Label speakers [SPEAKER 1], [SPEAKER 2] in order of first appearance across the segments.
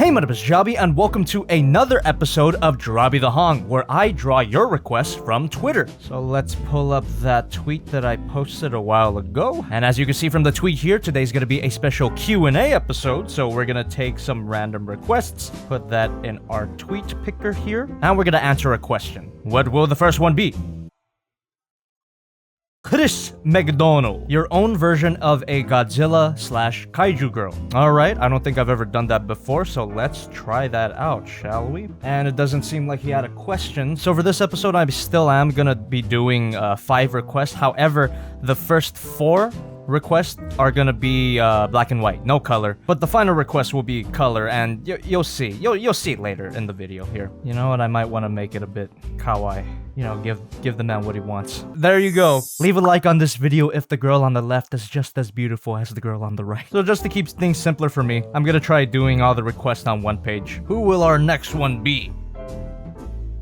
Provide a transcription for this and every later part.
[SPEAKER 1] Hey, my name is Jobby, and welcome to another episode of DRAWbbytheHong, where I draw your requests from Twitter. So let's pull up that tweet that I posted a while ago. And as you can see from the tweet here, today's going to be a special Q&A episode. So we're going to take some random requests, put that in our tweet picker here, and we're going to answer a question. What will the first one be? Chris McDonald, your own version of a Godzilla/Kaiju girl. Alright, I don't think I've ever done that before, so let's try that out, shall we? And it doesn't seem like he had a question. So for this episode, I still am gonna be doing 5 requests. However, the first 4 requests are gonna be black and white, no color. But the final request will be color, and you'll see. You'll see it later in the video here. You know what? I might want to make it a bit kawaii. You know, give the man what he wants. There you go. Leave a like on this video if the girl on the left is just as beautiful as the girl on the right. So just to keep things simpler for me, I'm gonna try doing all the requests on one page. Who will our next one be?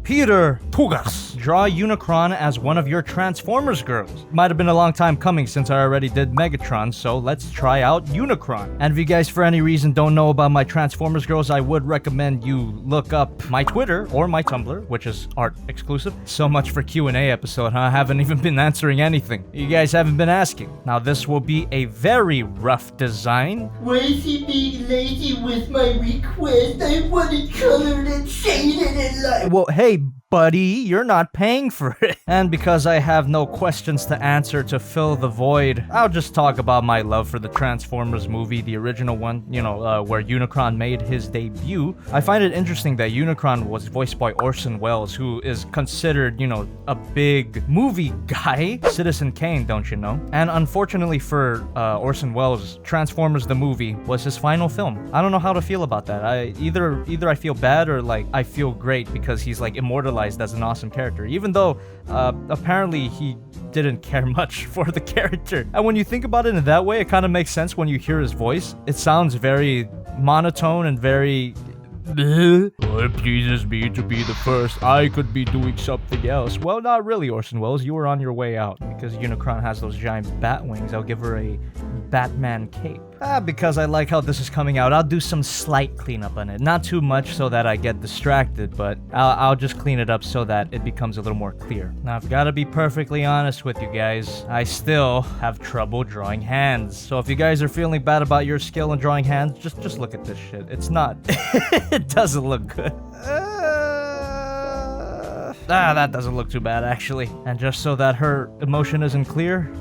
[SPEAKER 1] Peter Tugas. Draw Unicron as one of your Transformers girls. Might have been a long time coming since I already did Megatron, so let's try out Unicron. And if you guys for any reason don't know about my Transformers girls, I would recommend you look up my Twitter or my Tumblr, which is art exclusive. So much for Q&A episode, huh? I haven't even been answering anything. You guys haven't been asking. Now this will be a very rough design.
[SPEAKER 2] Why is he being lazy with my request? I want it colored and shaded and light.
[SPEAKER 1] Well, hey, buddy, you're not paying for it. And because I have no questions to answer to fill the void, I'll just talk about my love for the Transformers movie, the original one, you know, where Unicron made his debut. I find it interesting that Unicron was voiced by Orson Welles, who is considered, you know, a big movie guy. Citizen Kane, don't you know? And unfortunately for Orson Welles, Transformers the movie was his final film. I don't know how to feel about that. Either I feel bad or like I feel great because he's like immortalized as an awesome character, even though apparently he didn't care much for the character. And when you think about it in that way, it kind of makes sense when you hear his voice. It sounds very monotone and very it pleases me to be the first. I could be doing something else. Well, not really, Orson Welles. You were on your way out because Unicron has those giant bat wings. I'll give her a Batman cape. Because I like how this is coming out, I'll do some slight cleanup on it. Not too much so that I get distracted, but I'll just clean it up so that it becomes a little more clear. Now, I've got to be perfectly honest with you guys. I still have trouble drawing hands. So if you guys are feeling bad about your skill in drawing hands, just look at this shit. It's not... it doesn't look good. That doesn't look too bad, actually. And just so that her emotion isn't clear...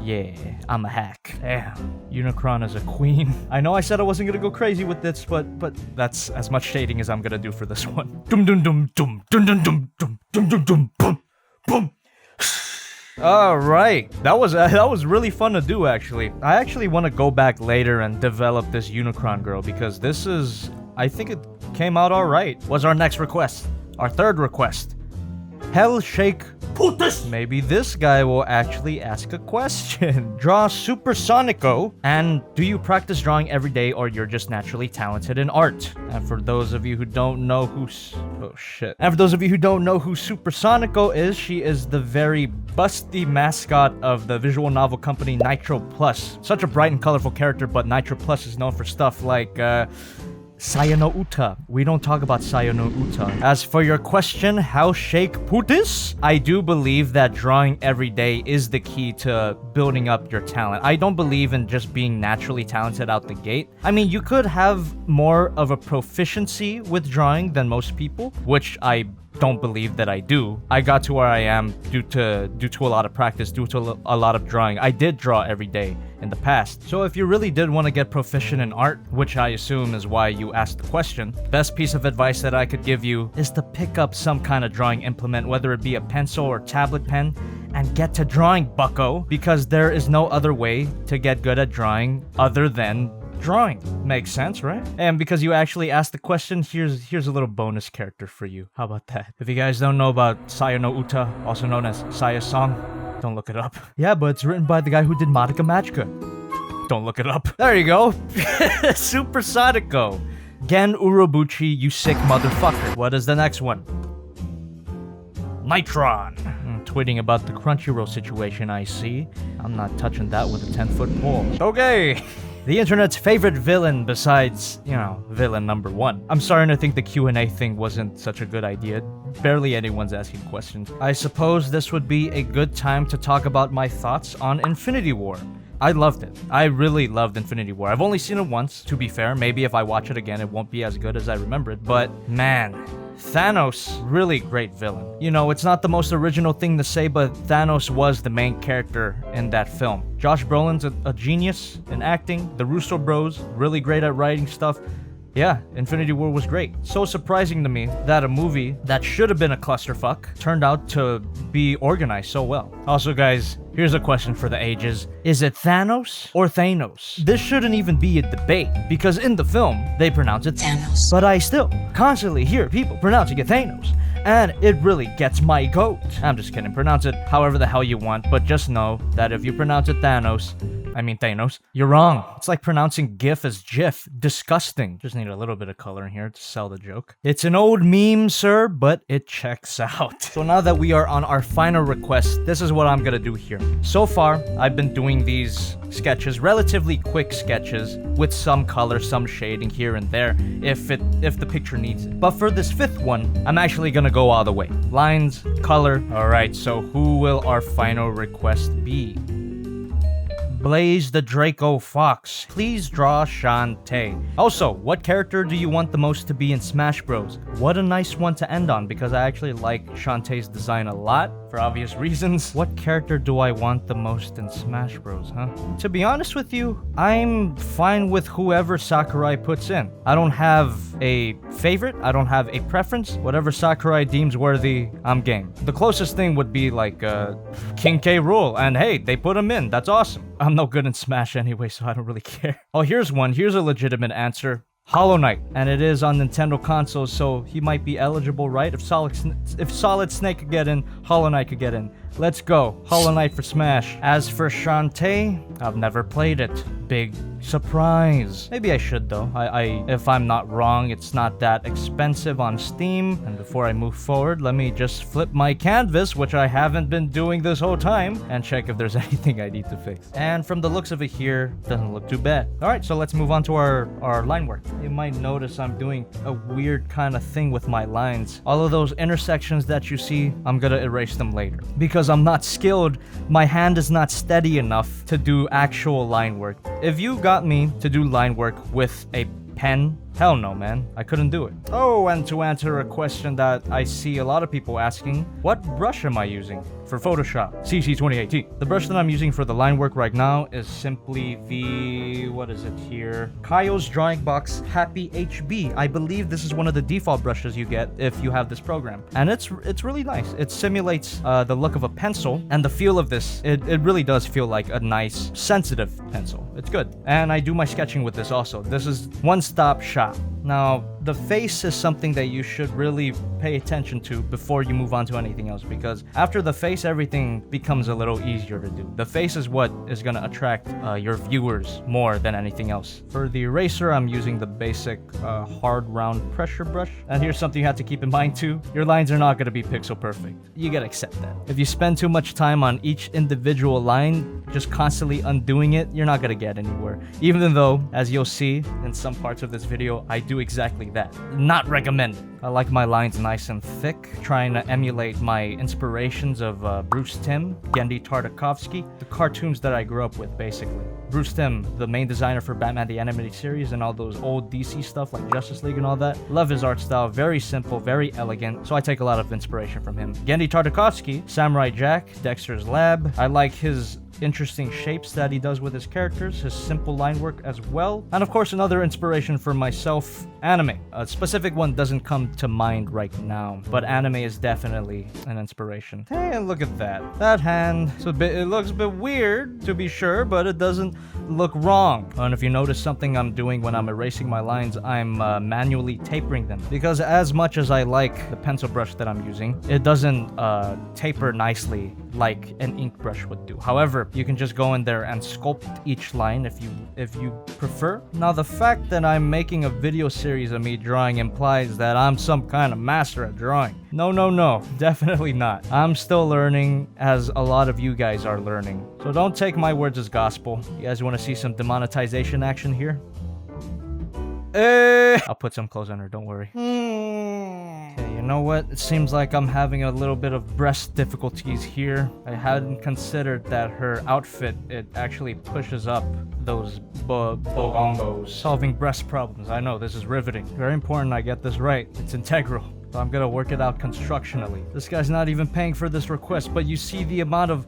[SPEAKER 1] yeah, I'm a hack. Damn, Unicron is a queen. I know I said I wasn't gonna go crazy with this, but that's as much shading as I'm gonna do for this one. Dum dum dum dum dum dum dum dum dum dum dum boom boom. All right, that was really fun to do, actually. I actually want to go back later and develop this Unicron girl because this is, I think it came out all right. What's our next request? Our third request. Hell Shake Putas. Maybe this guy will actually ask a question. Draw Super Sonico. And do you practice drawing every day or you're just naturally talented in art? And for those of you who don't know who... oh shit. And for those of you who don't know who Super Sonico is, she is the very busty mascot of the visual novel company Nitro Plus. Such a bright and colorful character, but Nitro Plus is known for stuff like Sayano Uta. We don't talk about Sayano Uta. As for your question, how shake putis? I do believe that drawing every day is the key to building up your talent. I don't believe in just being naturally talented out the gate. I mean, you could have more of a proficiency with drawing than most people, which I don't believe that I do. I got to where I am due to a lot of practice, due to a lot of drawing. I did draw every day in the past. So if you really did want to get proficient in art, which I assume is why you asked the question, best piece of advice that I could give you is to pick up some kind of drawing implement, whether it be a pencil or tablet pen, and get to drawing, bucko, because there is no other way to get good at drawing other than drawing. Makes sense, right? And because you actually asked the question, here's a little bonus character for you. How about that? If you guys don't know about Sayano Uta, also known as Saya's song, don't look it up. Yeah, but it's written by the guy who did Madoka Magica. Don't look it up. There you go. Super Sonico. Gen Urobuchi, you sick motherfucker. What is the next one? Nitron. Tweeting about the Crunchyroll situation, I see. I'm not touching that with a 10-foot pole. Okay. The internet's favorite villain besides, you know, villain number 1. I'm starting to think the Q&A thing wasn't such a good idea. Barely anyone's asking questions. I suppose this would be a good time to talk about my thoughts on Infinity War. I loved it. I really loved Infinity War. I've only seen it once, to be fair. Maybe if I watch it again, it won't be as good as I remember it. But man, Thanos, really great villain. You know, it's not the most original thing to say, but Thanos was the main character in that film. Josh Brolin's a genius in acting. The Russo bros, really great at writing stuff. Yeah, Infinity War was great. So surprising to me that a movie that should have been a clusterfuck turned out to be organized so well. Also, guys, here's a question for the ages. Is it Thanos or Thanos? This shouldn't even be a debate, because in the film, they pronounce it Thanos. But I still constantly hear people pronouncing it Thanos, and it really gets my goat. I'm just kidding, pronounce it however the hell you want, but just know that if you pronounce it Thanos, you're wrong. It's like pronouncing GIF as GIF. Disgusting. Just need a little bit of color in here to sell the joke. It's an old meme, sir, but it checks out. So now that we are on our final request, this is what I'm gonna do here. So far, I've been doing these sketches, relatively quick sketches, with some color, some shading here and there, if the picture needs it. But for this 5th one, I'm actually gonna go all the way. Lines, color. Alright, so who will our final request be? Blaze the Draco Fox. Please draw Shantae. Also, what character do you want the most to be in Smash Bros? What a nice one to end on, because I actually like Shantae's design a lot, for obvious reasons. What character do I want the most in Smash Bros, huh? To be honest with you, I'm fine with whoever Sakurai puts in. I don't have a favorite, I don't have a preference. Whatever Sakurai deems worthy, I'm game. The closest thing would be like King K. Rool, and hey, they put him in, that's awesome. I'm no good in Smash anyway, so I don't really care. Oh, here's one. Here's a legitimate answer. Hollow Knight, and it is on Nintendo consoles, so he might be eligible, right? If Solid Snake could get in, Hollow Knight could get in. Let's go. Hollow Knight for Smash. As for Shantae, I've never played it. Big surprise. Maybe I should though. If I'm not wrong, it's not that expensive on Steam. And before I move forward, let me just flip my canvas, which I haven't been doing this whole time, and check if there's anything I need to fix. And from the looks of it here, doesn't look too bad. All right, so let's move on to our line work. You might notice I'm doing a weird kind of thing with my lines. All of those intersections that you see, I'm gonna erase them later. Because I'm not skilled, my hand is not steady enough to do actual line work. If you got me to do line work with a pen, hell no, man. I couldn't do it. Oh, and to answer a question that I see a lot of people asking, what brush am I using for Photoshop? CC 2018. The brush that I'm using for the line work right now is simply the, what is it here? Kaio's Drawing Box Happy HB. I believe this is one of the default brushes you get if you have this program. And it's really nice. It simulates the look of a pencil, and the feel of this, it really does feel like a nice, sensitive pencil. It's good. And I do my sketching with this also. This is one-stop shop. Now, the face is something that you should really pay attention to before you move on to anything else, because after the face, everything becomes a little easier to do. The face is what is going to attract your viewers more than anything else. For the eraser, I'm using the basic hard round pressure brush. And here's something you have to keep in mind too. Your lines are not going to be pixel perfect. You gotta accept that. If you spend too much time on each individual line, just constantly undoing it, you're not going to get anywhere. Even though, as you'll see in some parts of this video, I do exactly that. Not recommended. I like my lines nice and thick, trying to emulate my inspirations of Bruce Timm, Genndy Tartakovsky, the cartoons that I grew up with, basically. Bruce Timm, the main designer for Batman the Animated Series and all those old DC stuff like Justice League and all that. Love his art style, very simple, very elegant, so I take a lot of inspiration from him. Genndy Tartakovsky, Samurai Jack, Dexter's Lab. I like his interesting shapes that he does with his characters, his simple line work as well. And of course, another inspiration for myself, anime. A specific one doesn't come to mind right now, but anime is definitely an inspiration. Hey, and look at that. That hand, it looks a bit weird, to be sure, but it doesn't look wrong. And if you notice something I'm doing when I'm erasing my lines, I'm manually tapering them. Because as much as I like the pencil brush that I'm using, it doesn't taper nicely like an ink brush would do. However, you can just go in there and sculpt each line if you prefer. Now, the fact that I'm making a video series of me drawing implies that I'm some kind of master at drawing. No, definitely not. I'm still learning, as a lot of you guys are learning. So don't take my words as gospel. You guys want to see some demonetization action here? I'll put some clothes on her, don't worry. Okay, you know what? It seems like I'm having a little bit of breast difficulties here. I hadn't considered that her outfit, it actually pushes up those bongos. Solving breast problems. I know, this is riveting. Very important I get this right. It's integral. So I'm gonna work it out constructionally. This guy's not even paying for this request, but you see the amount of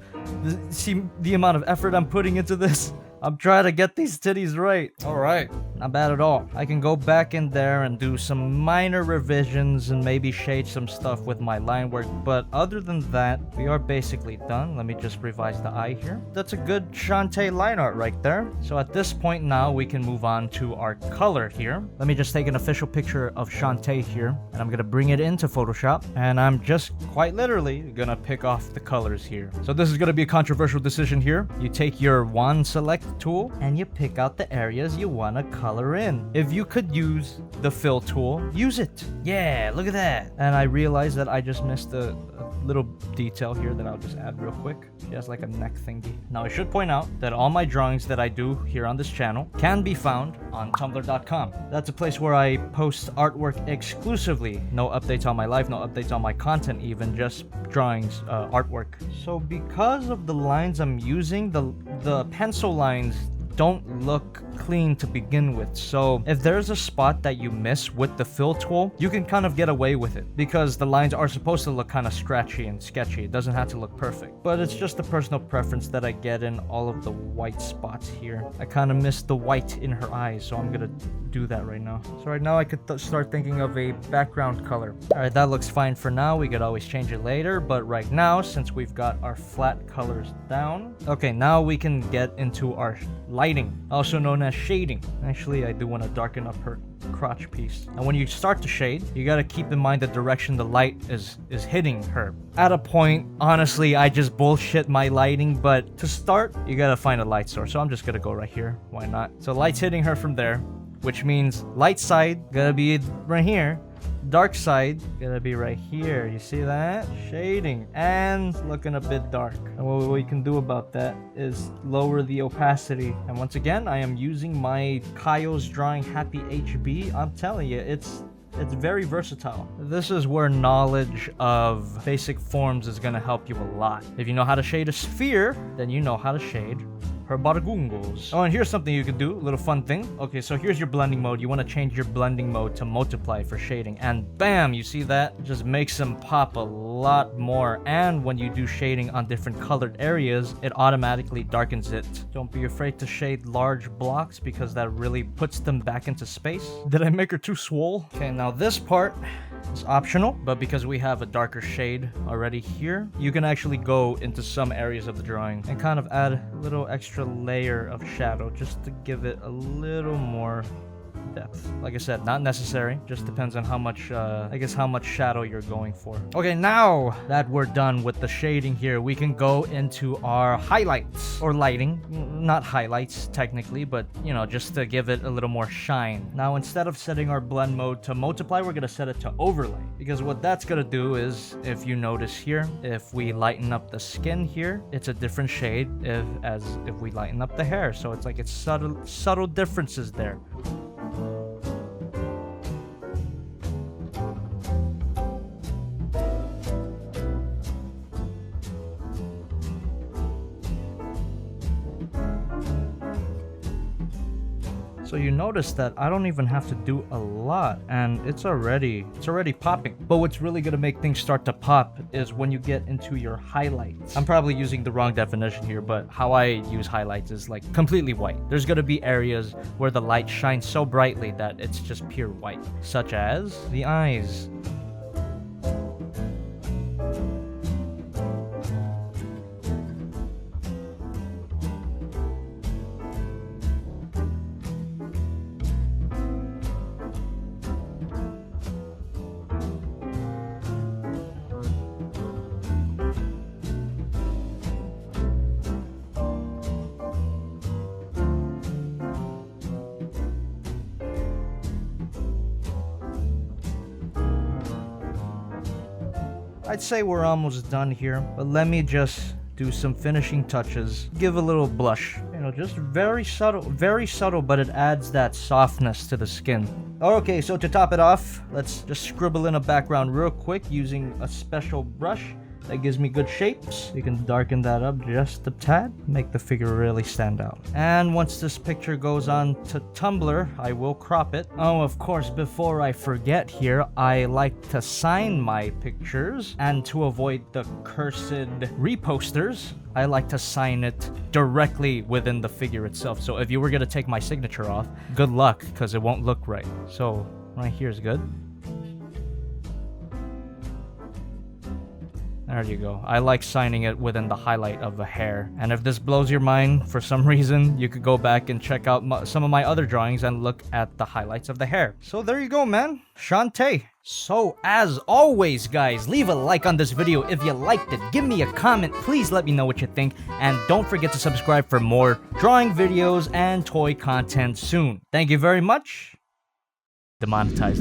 [SPEAKER 1] effort I'm putting into this? I'm trying to get these titties right. All right, not bad at all. I can go back in there and do some minor revisions and maybe shade some stuff with my line work. But other than that, we are basically done. Let me just revise the eye here. That's a good Shantae line art right there. So at this point now, we can move on to our color here. Let me just take an official picture of Shantae here, and I'm gonna bring it into Photoshop. And I'm just quite literally gonna pick off the colors here. So this is gonna be a controversial decision here. You take your wand select tool and you pick out the areas you want to color in. If you could use the fill tool, use it. Yeah, look at that. And I realized that I just missed a little detail here that I'll just add real quick. She has like a neck thingy. Now I should point out that all my drawings that I do here on this channel can be found on tumblr.com. That's a place where I post artwork exclusively. No updates on my life, no updates on my content even, just drawings, artwork. So because of the lines I'm using, the pencil lines don't look clean to begin with. So if there's a spot that you miss with the fill tool, you can kind of get away with it because the lines are supposed to look kind of scratchy and sketchy. It doesn't have to look perfect, but it's just a personal preference that I get in all of the white spots here. I kind of missed the white in her eyes, so I'm gonna do that right now. So right now I could start thinking of a background color. All right, that looks fine for now. We could always change it later, but right now, since we've got our flat colors down, okay, now we can get into our lighting, also known as shading. Actually, I do want to darken up her crotch piece. And when you start to shade, you got to keep in mind the direction the light is hitting her. At a point, honestly, I just bullshit my lighting, but to start, you got to find a light source. So I'm just going to go right here. Why not? So light's hitting her from there, which means light side gotta be right here. Dark side gonna be right here. You see that? Shading and looking a bit dark. And what we can do about that is lower the opacity. And once again, I am using my Kyle's Drawing Happy HB. I'm telling you, it's very versatile. This is where knowledge of basic forms is gonna help you a lot. If you know how to shade a sphere, then you know how to shade her bargungos. Oh, and here's something you can do, a little fun thing. Okay, so here's your blending mode. You want to change your blending mode to multiply for shading, and bam, you see that? It just makes them pop a lot more. And when you do shading on different colored areas, it automatically darkens it. Don't be afraid to shade large blocks because that really puts them back into space. Did I make her too swole? Okay, now this part is optional, but because we have a darker shade already here, you can actually go into some areas of the drawing and kind of add a little extra layer of shadow just to give it a little more depth. Like I said, not necessary, just depends on how much I guess how much shadow you're going for. Okay, now that we're done with the shading here, we can go into our highlights or lighting. Not highlights technically, but you know, just to give it a little more shine. Now instead of setting our blend mode to multiply, we're gonna set it to overlay, because what that's gonna do is, if you notice here, if we lighten up the skin here, it's a different shade as if we lighten up the hair. So it's like it's subtle differences there. So you notice that I don't even have to do a lot, and it's already popping. But what's really gonna make things start to pop is when you get into your highlights. I'm probably using the wrong definition here, but how I use highlights is like completely white. There's gonna be areas where the light shines so brightly that it's just pure white, such as the eyes. I'd say we're almost done here, but let me just do some finishing touches, give a little blush. You know, just very subtle, but it adds that softness to the skin. Okay, so to top it off, let's just scribble in a background real quick using a special brush that gives me good shapes. You can darken that up just a tad, make the figure really stand out. And once this picture goes on to Tumblr, I will crop it. Oh, of course, before I forget here, I like to sign my pictures, and to avoid the cursed reposters, I like to sign it directly within the figure itself. So if you were gonna take my signature off, good luck, because it won't look right. So right here is good. There you go. I like signing it within the highlight of the hair. And if this blows your mind for some reason, you could go back and check out some of my other drawings and look at the highlights of the hair. So there you go, man. Shantae. So as always, guys, leave a like on this video if you liked it. Give me a comment. Please let me know what you think. And don't forget to subscribe for more drawing videos and toy content soon. Thank you very much. Demonetized.